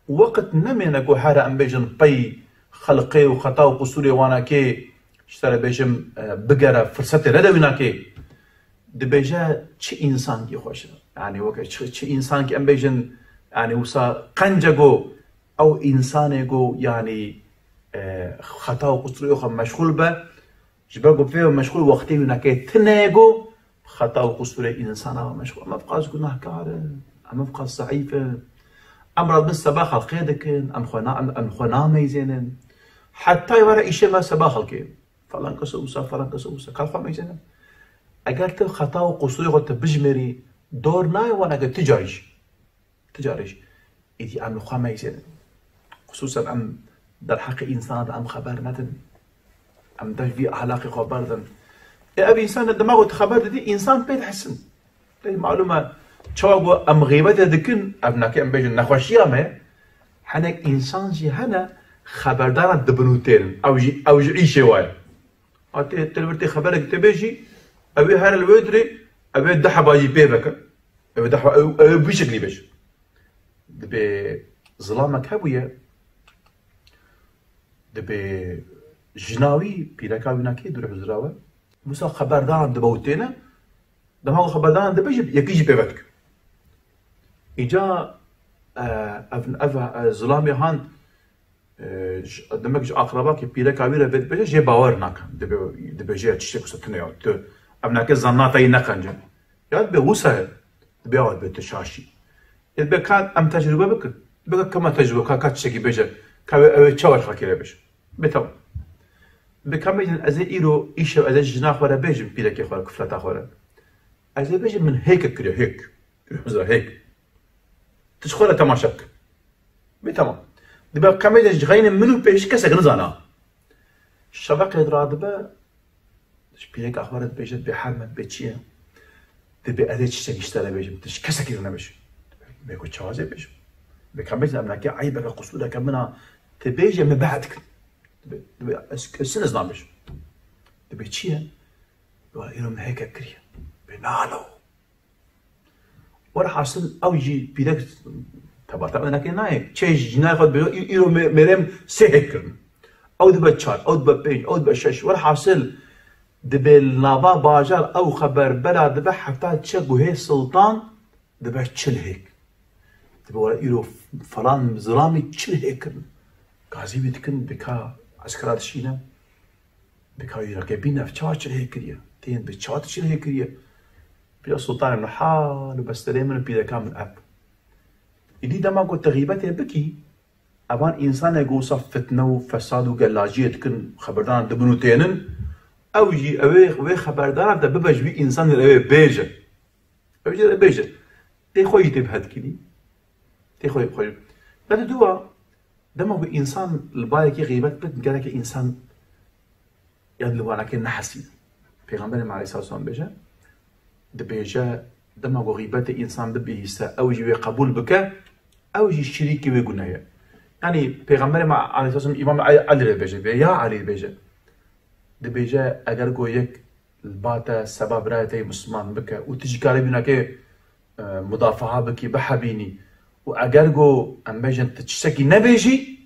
وقت نمينكو حارة أم بيجن بي خلقي وخطا وقصوري وانا كي اشترى بيجم بقرة فرصتي ردا وينا كي دبيجا چه انسان كي خوش يعني وقت چه انسان كي ام بيجن يعني وصا قنجگو او انسانگو يعني خطا وقصوري خو مشغول به جباگو فيه مشغول وقتي وينا كي تنيگو خطا وقصوري انسان مشغول ما بقاش گناهكار ما بقاش ضعيفه امراض من سباخ القيدكن ام خنا ميزينن حتى يورا إيش ما سباخ الكين فلان كسوسا كالفا ميزينن اگر تو خطا و قصوری خود بجمری دور نای وانا اگر تجاريش إدي ام خوا ميزينن خصوصا ام در حق انسان ام خبر ندن ام داش في اخلاق خبر دن ابي انسان دماغه تخبر دي انسان بيت حسن دي معلومه چاگو ام غیبت دکن ابناک ام بیشن نخوشی امه هنگ انسان جی هنه خبردار دبنوتين او جي شويه اتي تلبرتي خبرك تبيجي ابي هر الودري ابي دحا باجي بيبك ابي دحا ابي بشكل بيش دبي ظلامك هبويه دبي جناوي بيركاوي ناكي دور بزراوه موسى خبردار دبوتينه دماغ خبردار دبيجي يكيجي بيبك إجا ظلامي هان دمك أقرباك بيلا كبيرة بيجا جي باور ناكن دبي جي تشتكو ستنيو أبناك زناتي ناكن جن ياد بوسه دبي أود بتشاشي دبي كان أم تجربة بك دبي كم تجربة كات تشتكي بيجا كاوي تشاور فكيرة بيج بتو بكم يجن أزي إيرو إيش أزي جناح ورا بيج بيلا كي خورا كفلتا خورا أزي بيج من هيك كده هيك هيك تشخوله تماشك بتمام دبا كمل جغين منو بيش كسك نزانا الشبق يدرادبا شبيك اخبارات بيجت بحرمت بيتشيه دبي ادي تشتكي اشترى بيجم تش كسك يرنا بيش بيكو تشازي بيش بكمل املاك عيبك قصودك منها تبيجي من بعدك دبي السنه زنا بيش دبي تشيه ويرم هيك كريه بنالو ورا حاصل او يجي بيدك تبع انا كناي تشيج جناي خد يرو مريم سهكرن او دبا تشار او دبا بيج او دبا شش ورا حاصل دبا نابا باجر او خبر بلا دبا حتى تشغو هي سلطان دبا تشل هيك دبا ورا يرو فلان ظلامي تشل هيكرن غازي بيتكن بكا عسكرات شينا بكا يركبينا في تشاتش هيكريا تين بتشاتش هيكريا بيا سلطان من حال وبستلم من بيدا كامل اب إدي دما قلت تغيبته بكي أبان إنسان يقول صف فتنة وفساد وقلاجية كن خبردان دبنو تينن أو يجي أوي خبردان دببج بي إنسان أوي بيجا أوي بيجا تي خوي تبهد كلي تي خوي بعد دوا دما قلت إنسان البايك غيبت بد قالك إنسان يدلوانا كن نحسي پیغمبر عليه الصلاة والسلام بيجا دبيجا دما غيبت إنسان ببيسا أو يجي قبول بك أو يجي شريك بجناية يعني پیغمبر عليه الصلاة والسلام إمام علي بيجا يا علي بيجا دبيجا أجر جويك الباتا سبب رأيتي مسلمان بك وتجي كاربينا كي مدافعة بك بحبيني وأجر جو أم بيجا تشتكي نبيجي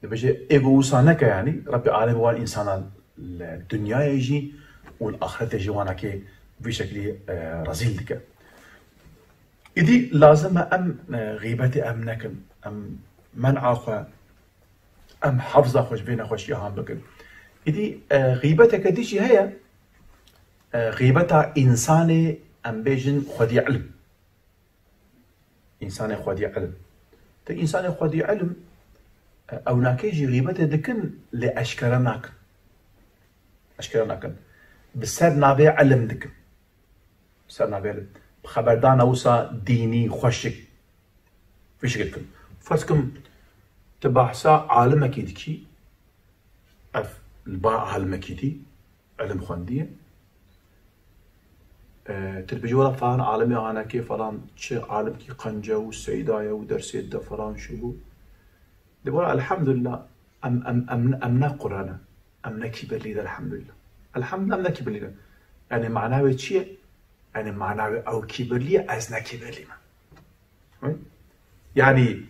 دبيجا إيجو وصانك يعني ربي عالم هو الإنسان الدنيا يجي والآخرة يجي وانا كي بشكل رزيل دكا إذا لازم غيبتي نكن منع خو حفظ خوش بين خوش يهام بكن. إذا غيبتك ديشي هي غيبتها إنسان بيجن خدي علم. إنسان خدي علم. إنسان خدي علم أو ناكيجي غيبته دكن لأشكرناك. أشكرناك. بسر نابي علم دكن. بسر نابي علم. خبردان أوسا ديني خوشك. فيش قلتكم. فرسكم تبحثا عالم أكيدكي. الباع عالم أكيدي. علم خواندية. تربجولا فلان عالمي أنا كيف فلان شيء عالم كي قنجة والسيداية ودرسيت ده فلان شو دبوا الحمد لله أمنا قرانا أمنا كبلي ده الحمد لله أمنا كبلي ده يعني معناه شيء يعني معناه أو كبلي أزنا كبلي ما يعني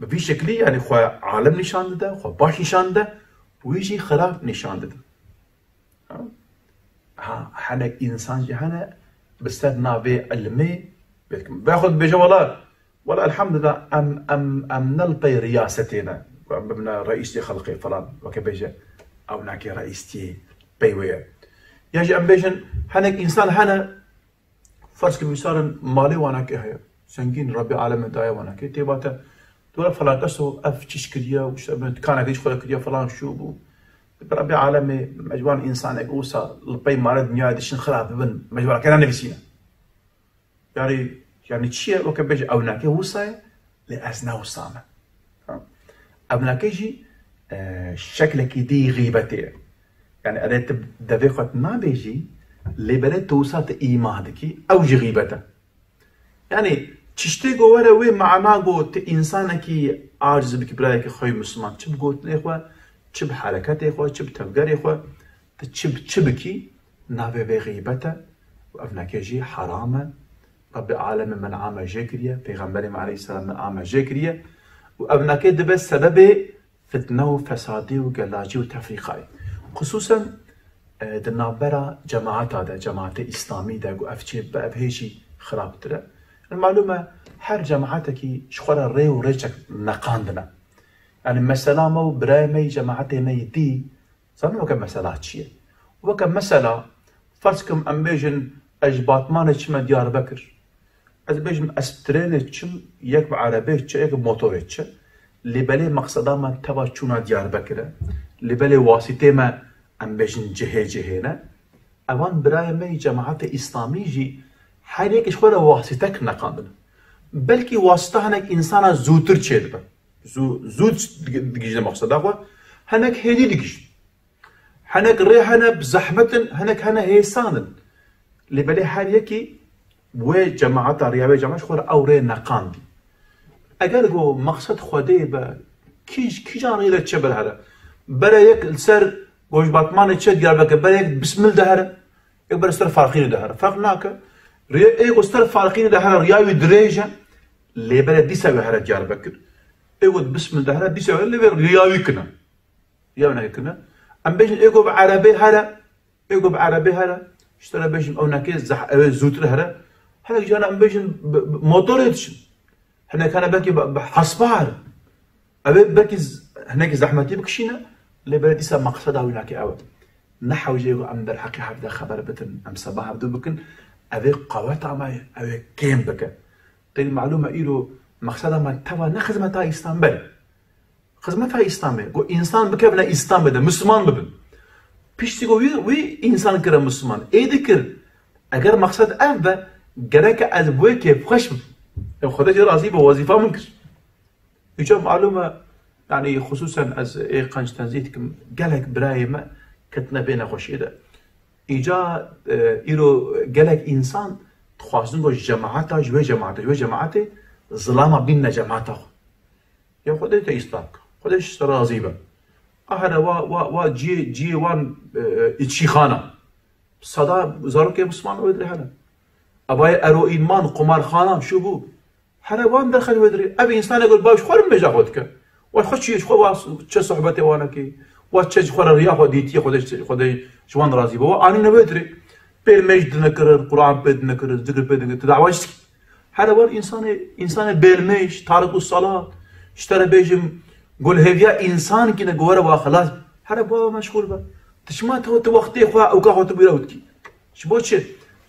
بفي شكلي يعني خو عالم نشان ده خو باش نشان ده ويجي خراب نشان ده حنا إنسان جهنا بستد نابي علمي باخذ بجوالات ولا الحمد لله أم نلقي رياستنا بمنا رئيستي خلقي فلان وكبيجا أو ناكي رئيستي بيوية يجي أم بيجن هناك إنسان هنا فرض كبيسار مالي وانا كي هيا سنجين ربي عالم دايا وانا كي تيباتا دولا فلان قصو أف تشكريا وش كان أكيد خلق كريا فلان شو بو ربي عالمي مجبان إنسان أقوسا لبي مارد دنيا ديشن خراب بن مجبان كنا نفسينا يعني تشيء وكبيج أو ناكي وصاي لأزنا وصامة أو ناكيجي شكلك دي غيبتي يعني أنا دفقت ما بيجي لبلد توصل إيمانك أو غيبته يعني تشتي جواره وين معنا قوت إنسانك عاجز بك برايك خوي مسلمان تب قوت لإخوة تب حركات إخوة تب تفكر إخوة تبكي نابي بغيبته وأبناكيجي حرامة رب العالمين من عام جاكرية پیغمبر عليه السلام من عام جاكرية وأبناكي دبه سبب فتنة وفسادي وقلاجي وتفريقاي خصوصا دنابرا جماعات هذا جماعات إسلامي دا وأفتشي بأبهيشي خراب ترى المعلومة هر جماعتك شخورا ري وريجك نقاندنا يعني مثلا مو برايمي جماعتي مي دي صار وكم مسألة شيء وكم مسألة فرسكم أمبيجن أجبات ما نتشم ديار بكر از بيجم استرينتشم يك بعربيتش يك بموتوريتش اللي بالي مقصدا ما تبا چونا ديار بكره اللي بالي واسطه ما ام بيجن جهينا اوان براي مي جماعات اسلامي جي هر يك شوره واسطه نقاندن بلكي واسطه هناك انسان زوتر چيد زود دقيجه مقصدا هو هناك هدي دقيج هناك ريحنا بزحمه هناك هنا هيسان اللي بالي هر يكي وجماعات رياوي جماعة خور أوري نقاندي أجر جو مقصد خدي با كيش جان غير تشبر هذا بلا يك السر جوج باتمان تشد قال بك بلا يك بسم الله هذا يكبر استر فارقين ده هذا فرقناك إيه استر فارقين ده هذا رياوي دريجة اللي بلا دي سوي هذا جال بكر إيه بسم الله هذا دي سوي اللي رياوي كنا رياوي كنا أم بيجن إيه جو بعربي هذا إيه جو بعربي هذا اشترى بيجن أو ناكيز زوتر هذا هناك جانا أم بيجن موتوريتش هناك أنا بكي بحصبار أبي بكي هناك زحمتي بكشينا اللي بلدي سا مقصدها ويناكي أول نحو جيغو أم بالحقي حبدا خبر بتن أم صباح بدو بكن أبي قوات عماي أبي كيم بك تاني معلومة إيرو مقصدها ما توا نخدمتها إسلام بل خدمتها إسلام بل قو إنسان بكبنا إسلام بدا مسلمان ببن بيش تيغو وي إنسان كرا مسلمان إيه ذكر أجر مقصد أبا جرك از بوی که خوش خودش راضی به وظیفه منکر اینجا معلومه يعني خصوصا از قنج تنزيت كم جالك براي ما كتنا بين خوشيده ایجا ایرو جالك انسان تخواستن با جماعتا جوی جماعته ظلام بین جماعتا یا خودت ایستاک خودش راضی به اهر و جي وان اتشيخانه صدا زارو که مسلمان ودري هذا ابای ارو ایمان قمار خانه شو بو حروان دخل ودري ابي انسان يقول باش خور مجا خودك وخش خو چه صحبته وانا كي وچه خور ريا خديتي خدي جوان راضي بو اني نبدري بير مجد نكر القران بد نكر ذكر بد دعواش هر وار انسان بيرميش تارك الصلاة اشترى بيجم قول هذيا انسان كنا جواره وخلاص هر بابا مشغول با تشمات هو توقتي خوا او كا تبيروتكي شبوتش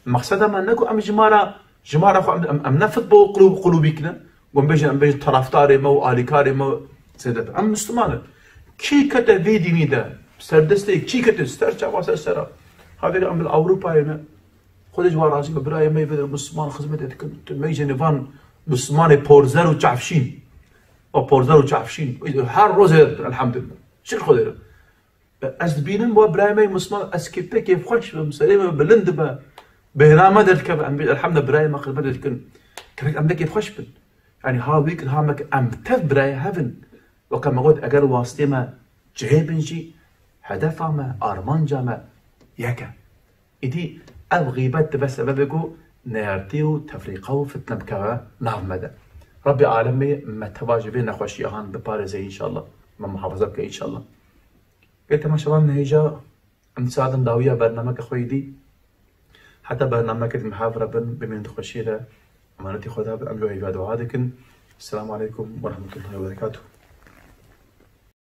المقصد ما نكو ام جمارة خو ام نفط بو قلوبيكنا قوم بيجي طرفداري مو اليكاري مو سيدت ام مسلمان كي كتا فيدي ميدا سردستي كي كتا سترجع واسا سرا هذا ام اوروبا هنا خودش وراسي براي ما يبدا مسلمان خدمتك ميجي نيفان مسلمان بورزر وتعفشين او بورزر وتعفشين هر روز الحمد لله شو خدير از بينم بو براي ما مسلمان اسكيبك كيف خوش مسلمه بلند با بهنامه درك الحمد لله براي ما خدمتك كريك ام كيف خوش بن يعني هاويك هامك ام تف براي هافن وكما قلت اگر واسطه ما جهبنجي هدف ما ارمان جامع يكا إدي أو غيبات بس سببكو نارتيو تفريقو فتنة بكوا نعم مدى ربي عالمي ما تواجبين نخوشي أهان ببارزي إن شاء الله ما محافظتك إن شاء الله قلت ما شاء الله نهيجا امتساعد داوية برنامج أخوي دي حتى برنامج المحافظة بمن تخشي له أمانتي خدها بأملو عباد وعادكن السلام عليكم ورحمة الله وبركاته.